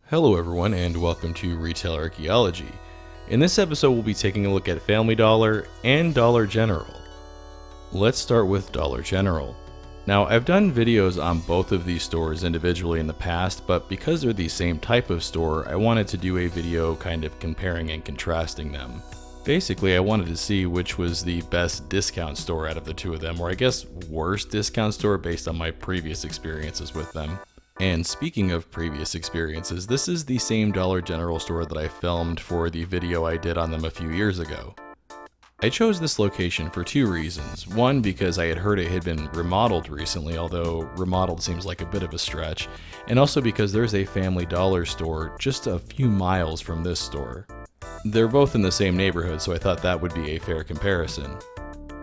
Hello everyone and welcome to Retail Archaeology. In this episode we'll be taking a look at Family Dollar and Dollar General. Let's start with Dollar General. Now I've done videos on both of these stores individually in the past, but because they're the same type of store, I wanted to do a video kind of comparing and contrasting them. Basically I wanted to see which was the best discount store out of the two of them, or I guess worst discount store based on my previous experiences with them. And speaking of previous experiences, this is the same Dollar General store that I filmed for the video I did on them a few years ago. I chose this location for two reasons. One, because I had heard it had been remodeled recently, although remodeled seems like a bit of a stretch, and also because there's a Family Dollar store just a few miles from this store. They're both in the same neighborhood, so I thought that would be a fair comparison.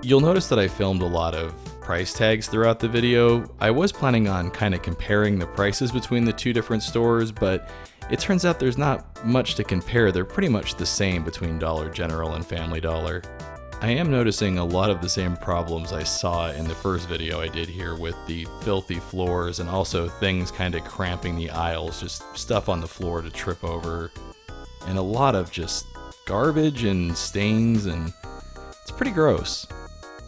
You'll notice that I filmed a lot of price tags throughout the video. I was planning on kind of comparing the prices between the two different stores, but it turns out there's not much to compare. They're pretty much the same between Dollar General and Family Dollar. I am noticing a lot of the same problems I saw in the first video I did here with the filthy floors and also things kind of cramping the aisles, just stuff on the floor to trip over, and a lot of just garbage and stains, and it's pretty gross.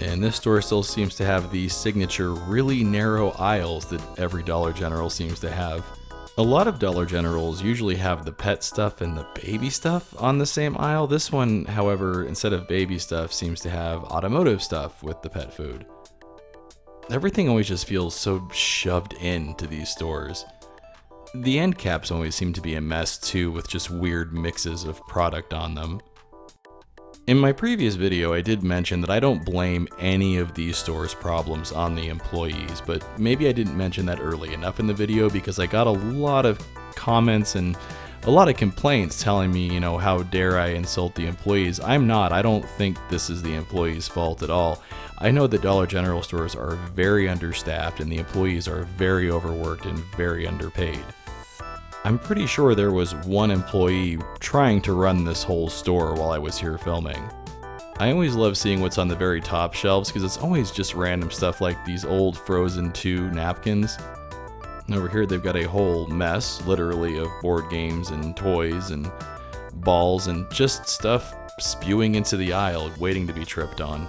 And this store still seems to have the signature really narrow aisles that every Dollar General seems to have. A lot of Dollar Generals usually have the pet stuff and the baby stuff on the same aisle. This one, however, instead of baby stuff, seems to have automotive stuff with the pet food. Everything always just feels so shoved into these stores. The end caps always seem to be a mess too, with just weird mixes of product on them. In my previous video, I did mention that I don't blame any of these stores' problems on the employees, but maybe I didn't mention that early enough in the video because I got a lot of comments and a lot of complaints telling me, how dare I insult the employees. I'm not. I don't think this is the employees' fault at all. I know that Dollar General stores are very understaffed and the employees are very overworked and very underpaid. I'm pretty sure there was one employee trying to run this whole store while I was here filming. I always love seeing what's on the very top shelves because it's always just random stuff like these old Frozen 2 napkins. Over here they've got a whole mess, literally, of board games and toys and balls and just stuff spewing into the aisle waiting to be tripped on.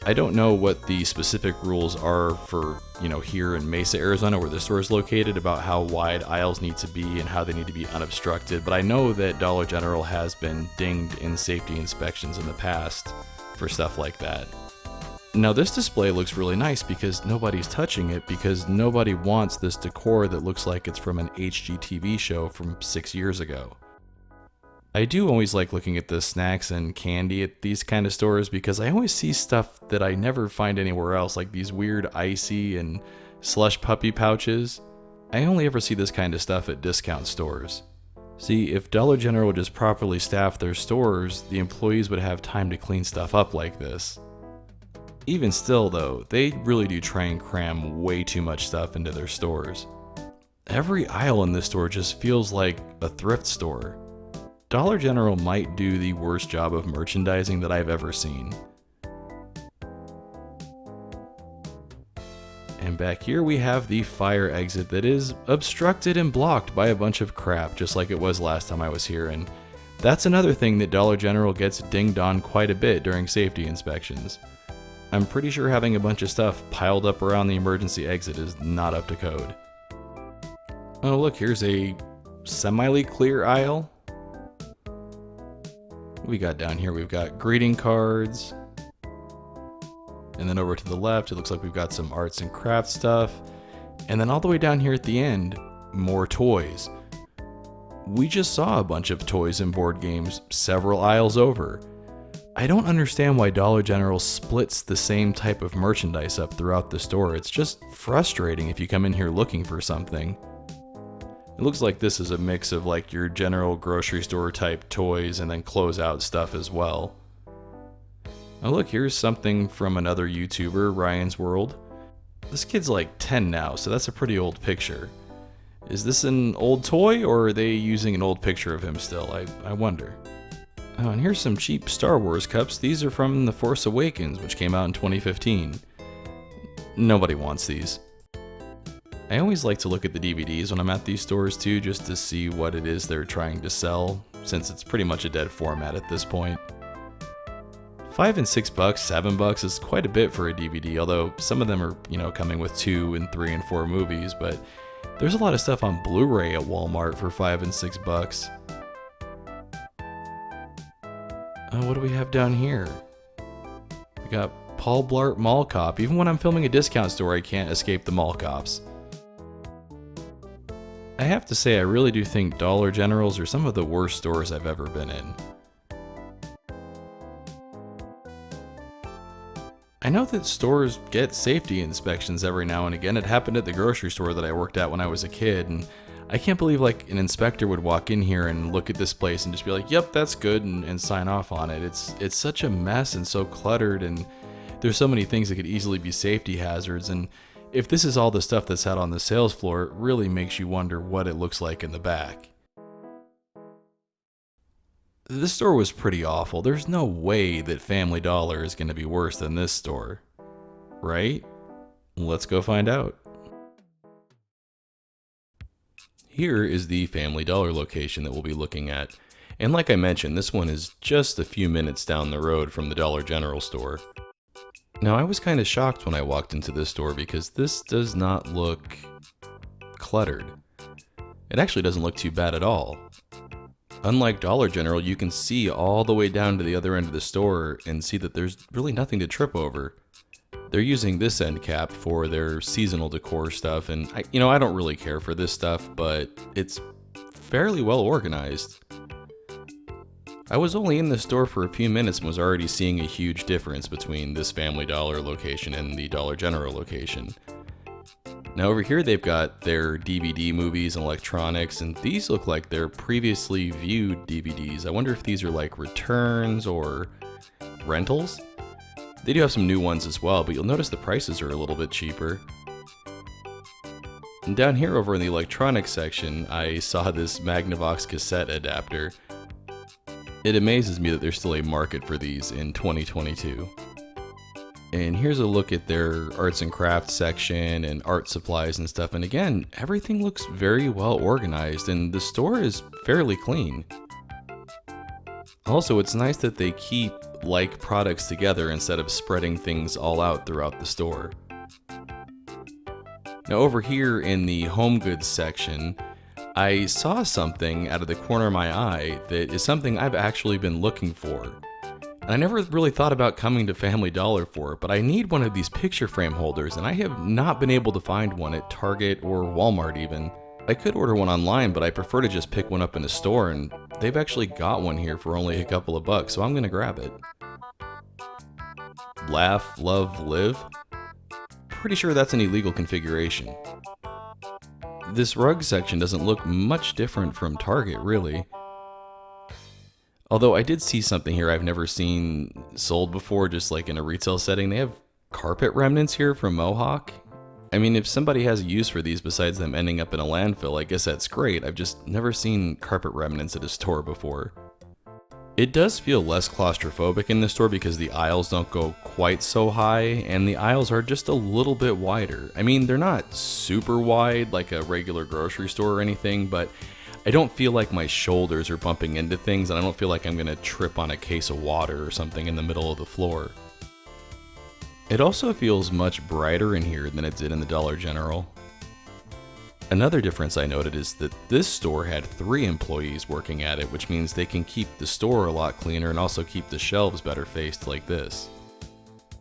I don't know what the specific rules are for, here in Mesa, Arizona, where the store is located, about how wide aisles need to be and how they need to be unobstructed, but I know that Dollar General has been dinged in safety inspections in the past for stuff like that. Now this display looks really nice because nobody's touching it, because nobody wants this decor that looks like it's from an HGTV show from 6 years ago. I do always like looking at the snacks and candy at these kind of stores because I always see stuff that I never find anywhere else, like these weird icy and slush puppy pouches. I only ever see this kind of stuff at discount stores. See, if Dollar General would just properly staff their stores, the employees would have time to clean stuff up like this. Even still though, they really do try and cram way too much stuff into their stores. Every aisle in this store just feels like a thrift store. Dollar General might do the worst job of merchandising that I've ever seen. And back here we have the fire exit that is obstructed and blocked by a bunch of crap, just like it was last time I was here, and that's another thing that Dollar General gets dinged on quite a bit during safety inspections. I'm pretty sure having a bunch of stuff piled up around the emergency exit is not up to code. Oh look, here's a semi-clear aisle. We got down here, we've got greeting cards. And then over to the left, it looks like we've got some arts and crafts stuff. And then all the way down here at the end, more toys. We just saw a bunch of toys and board games several aisles over. I don't understand why Dollar General splits the same type of merchandise up throughout the store. It's just frustrating if you come in here looking for something. It looks like this is a mix of like your general grocery store type toys and then closeout stuff as well. Oh look, here's something from another YouTuber, Ryan's World. This kid's like 10 now, so that's a pretty old picture. Is this an old toy, or are they using an old picture of him still? I wonder. Oh, and here's some cheap Star Wars cups. These are from The Force Awakens, which came out in 2015. Nobody wants these. I always like to look at the DVDs when I'm at these stores too, just to see what it is they're trying to sell, since it's pretty much a dead format at this point. $5 and $6, $7 is quite a bit for a DVD, although some of them are, coming with 2 and 3 and 4 movies, but there's a lot of stuff on Blu-ray at Walmart for $5 and $6. What do we have down here? We got Paul Blart Mall Cop. Even when I'm filming a discount store, I can't escape the mall cops. I have to say, I really do think Dollar Generals are some of the worst stores I've ever been in. I know that stores get safety inspections every now and again. It happened at the grocery store that I worked at when I was a kid, and I can't believe an inspector would walk in here and look at this place and just be like, yep, that's good, and sign off on it. It's such a mess and so cluttered, and there's so many things that could easily be safety hazards, and if this is all the stuff that's out on the sales floor, it really makes you wonder what it looks like in the back. This store was pretty awful. There's no way that Family Dollar is going to be worse than this store. Right? Let's go find out. Here is the Family Dollar location that we'll be looking at. And like I mentioned, this one is just a few minutes down the road from the Dollar General store. Now, I was kind of shocked when I walked into this store because this does not look cluttered. It actually doesn't look too bad at all. Unlike Dollar General, you can see all the way down to the other end of the store and see that there's really nothing to trip over. They're using this end cap for their seasonal decor stuff, and I don't really care for this stuff, but it's fairly well organized. I was only in the store for a few minutes and was already seeing a huge difference between this Family Dollar location and the Dollar General location. Now over here they've got their DVD movies and electronics, and these look like they're previously viewed DVDs. I wonder if these are like returns or rentals? They do have some new ones as well, but you'll notice the prices are a little bit cheaper. And down here over in the electronics section, I saw this Magnavox cassette adapter. It amazes me that there's still a market for these in 2022. And here's a look at their arts and crafts section and art supplies and stuff. And again, everything looks very well organized and the store is fairly clean. Also, it's nice that they keep like products together instead of spreading things all out throughout the store. Now over here in the home goods section, I saw something out of the corner of my eye that is something I've actually been looking for. And I never really thought about coming to Family Dollar for it, but I need one of these picture frame holders, and I have not been able to find one at Target or Walmart even. I could order one online, but I prefer to just pick one up in a store, and they've actually got one here for only a couple of bucks, so I'm gonna grab it. Laugh, love, live? Pretty sure that's an illegal configuration. This rug section doesn't look much different from Target, really. Although I did see something here I've never seen sold before, just like in a retail setting. They have carpet remnants here from Mohawk. I mean, if somebody has a use for these besides them ending up in a landfill, I guess that's great. I've just never seen carpet remnants at a store before. It does feel less claustrophobic in this store because the aisles don't go quite so high, and the aisles are just a little bit wider. I mean, they're not super wide like a regular grocery store or anything, but I don't feel like my shoulders are bumping into things, and I don't feel like I'm gonna trip on a case of water or something in the middle of the floor. It also feels much brighter in here than it did in the Dollar General. Another difference I noted is that this store had 3 employees working at it, which means they can keep the store a lot cleaner and also keep the shelves better faced like this.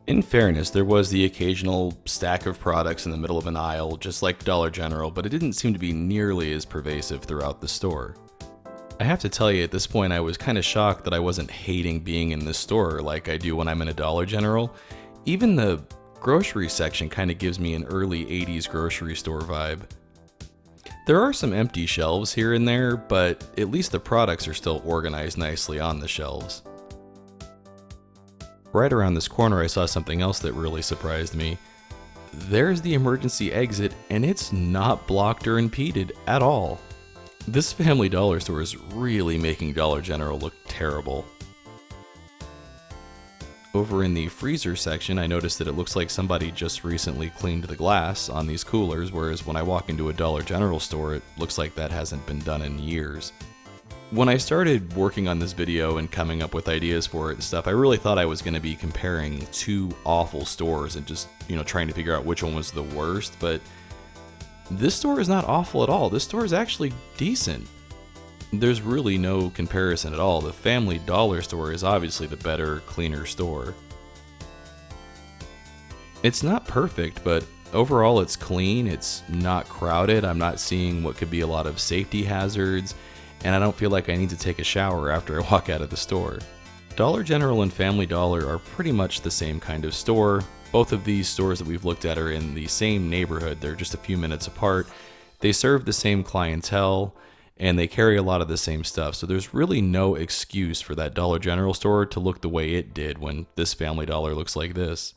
In fairness, there was the occasional stack of products in the middle of an aisle, just like Dollar General, but it didn't seem to be nearly as pervasive throughout the store. I have to tell you, at this point I was kind of shocked that I wasn't hating being in this store like I do when I'm in a Dollar General. Even the grocery section kind of gives me an early 80s grocery store vibe. There are some empty shelves here and there, but at least the products are still organized nicely on the shelves. Right around this corner I saw something else that really surprised me. There's the emergency exit, and it's not blocked or impeded at all. This Family Dollar store is really making Dollar General look terrible. Over in the freezer section, I noticed that it looks like somebody just recently cleaned the glass on these coolers, whereas when I walk into a Dollar General store, it looks like that hasn't been done in years. When I started working on this video and coming up with ideas for it and stuff, I really thought I was going to be comparing two awful stores and just, trying to figure out which one was the worst, but this store is not awful at all. This store is actually decent. There's really no comparison at all. The Family Dollar store is obviously the better, cleaner store. It's not perfect, but overall it's clean, it's not crowded, I'm not seeing what could be a lot of safety hazards, and I don't feel like I need to take a shower after I walk out of the store. Dollar General and Family Dollar are pretty much the same kind of store. Both of these stores that we've looked at are in the same neighborhood. They're just a few minutes apart. They serve the same clientele, and they carry a lot of the same stuff. So there's really no excuse for that Dollar General store to look the way it did when this Family Dollar looks like this.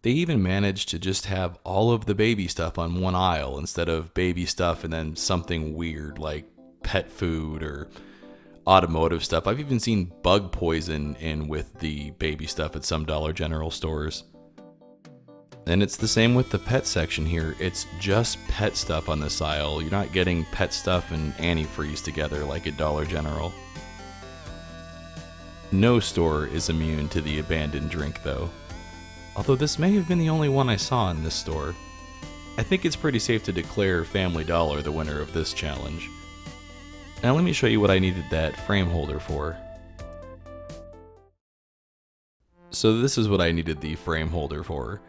They even managed to just have all of the baby stuff on one aisle instead of baby stuff and then something weird like pet food or automotive stuff. I've even seen bug poison in with the baby stuff at some Dollar General stores. And it's the same with the pet section here. It's just pet stuff on this aisle. You're not getting pet stuff and antifreeze together like at Dollar General. No store is immune to the abandoned drink though. Although this may have been the only one I saw in this store. I think it's pretty safe to declare Family Dollar the winner of this challenge. Now let me show you what I needed that frame holder for. So this is what I needed the frame holder for.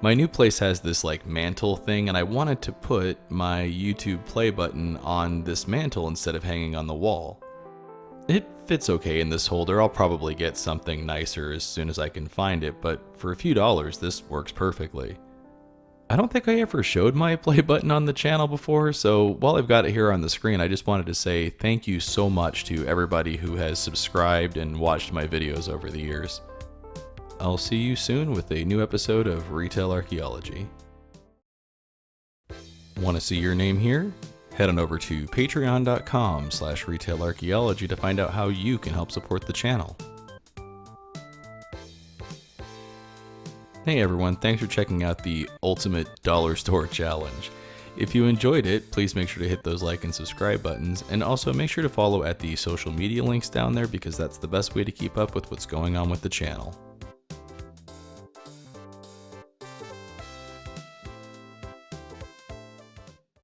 My new place has this like mantle thing, and I wanted to put my YouTube play button on this mantle instead of hanging on the wall. It fits okay in this holder. I'll probably get something nicer as soon as I can find it, but for a few dollars this works perfectly. I don't think I ever showed my play button on the channel before, so while I've got it here on the screen, I just wanted to say thank you so much to everybody who has subscribed and watched my videos over the years. I'll see you soon with a new episode of Retail Archaeology. Want to see your name here? Head on over to patreon.com/retailarchaeology to find out how you can help support the channel. Hey everyone, thanks for checking out the Ultimate Dollar Store Challenge. If you enjoyed it, please make sure to hit those like and subscribe buttons, and also make sure to follow at the social media links down there because that's the best way to keep up with what's going on with the channel.